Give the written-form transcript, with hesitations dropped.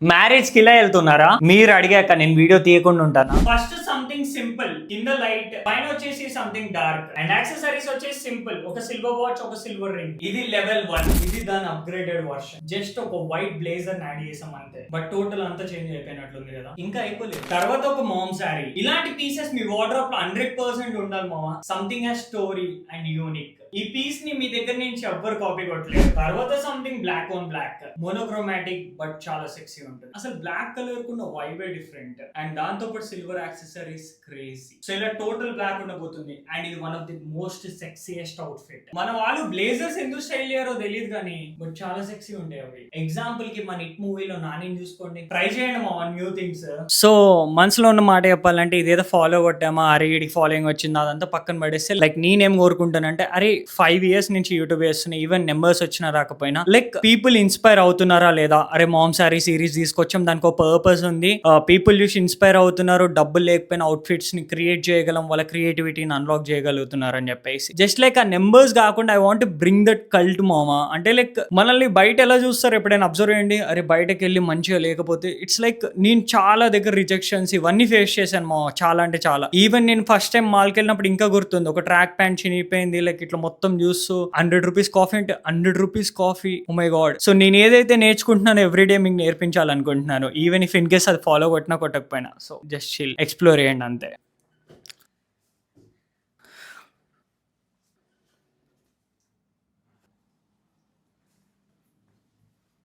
Marriage కి ఇలా వెళ్తున్నారా? మీరు అడిగాక నేను వీడియో తీయకుండా ఉంటాను. ఫస్ట్ సంథింగ్ సింపుల్, కింద లైట్, పైన వచ్చేసి సంథింగ్ డార్క్, అండ్ యాక్సెసరీస్ వచ్చేసి సింపుల్, ఒక సిల్వర్ వాచ్, ఒక సిల్వర్ రింగ్. ఇది లెవెల్ 1, ఇది దాని అప్గ్రేడెడ్ వర్షన్. జస్ట్ ఒక వైట్ బ్లేజర్ యాడ్ చేసాం అంతే, బట్ టోటల్ అంతా చేంజ్ అయిపోయినట్లుంది కదా. ఇంకా అయిపోలేదు. తర్వాత ఒక మామ్ శారీ. ఇలాంటి పీసెస్ మీ వార్డ్రోబ్ లో 100% ఉండాలి మామ. Something has story and unique. ఈ పీస్ ని మీ దగ్గర నుంచి ఎవ్వరు కాపీ కొట్టలేదు. తర్వాత something black on black, monochromatic, but చాలా సెక్సీ ఉంటుంది. అసలు బ్లాక్ కలర్ కున్న వైబే డిఫరెంట్, అండ్ దాంతో పాటు సిల్వర్ యాక్సెసరీస్ క్రేజీ. సో ఇలా టోటల్ బ్లాక్ ఉండబోతుంది, అండ్ ఇది one of the most sexiest outfit. మన వాళ్ళు బ్లేజర్స్ ఎందుకు స్టైల్ చేయరో తెలియదు కానీ, బట్ చాలా సెక్సీ ఉంటాయి అవి. ఎగ్జాంపుల్ కి మన ఇట్ మూవీలో నాని చూసుకోండి, ట్రై చేయండి మా న్యూ థింగ్స్. సో మనసులో ఉన్న మాట చెప్పాలంటే, ఇదేదో ఫాలో కొట్టామా, అరే ఇడికి ఫాలోయింగ్ వచ్చిందా అదంతా పక్కన పడేస్తే, లైక్ నేనేం కోరుకుంటానంటే, అరే 5 years నుంచి యూట్యూబ్ చేస్తున్నా, ఈవెన్ నెంబర్స్ వచ్చినా రాకపోయినా, లైక్ పీపుల్ ఇన్స్పైర్ అవుతున్నారా లేదా, అరే మామ్ సారీ సిరీస్ తీసుకొచ్చాం, దానికి ఒక పర్పస్ ఉంది, పీపుల్ చూసి ఇన్స్పైర్ అవుతున్నారు, డబ్బులు లేకపోయినా అవుట్ఫిట్స్ ని క్రియేట్ చేయగలం, వాళ్ళ క్రియేటివిటీని అన్లాక్ చేయగలుగుతున్నారు అని చెప్పేసి, జస్ట్ లైక్ ఆ నెంబర్స్ కాకుండా I want bring that cult మామా. అంటే లైక్ మనల్ని బయట ఎలా చూస్తారు ఎప్పుడైనా అబ్జర్వ్ చేయండి, అరే బయటకు వెళ్ళి మంచిగా లేకపోతే ఇట్స్ లైక్, నేను చాలా దగ్గర రిజెక్షన్స్ ఇవన్నీ ఫేస్ చేశాను మామ, చాలా అంటే చాలా. ఈవెన్ నేను ఫస్ట్ టైం మాల్కి వెళ్ళినప్పుడు ఇంకా గుర్తుంది, ఒక ట్రాక్ ప్యాంట్ చినిగిపోయింది, లైక్ ఇట్లా మొత్తం చూస్తూ 100 రూపీస్ కాఫీ అంటే 100 rupees coffee, oh my god. So నేను ఏదైతే నేర్చుకుంటున్నానో ఎవ్రీడే మీకు నేర్పించాలనుకుంటున్నాను, ఈవెన్ ఇఫ్ ఇన్ కేస్ అది ఫాలో కొట్టినా కొట్టకపోయినా. సో జస్ట్ చిల్, ఎక్స్ప్లోర్ చేయండి అంతే.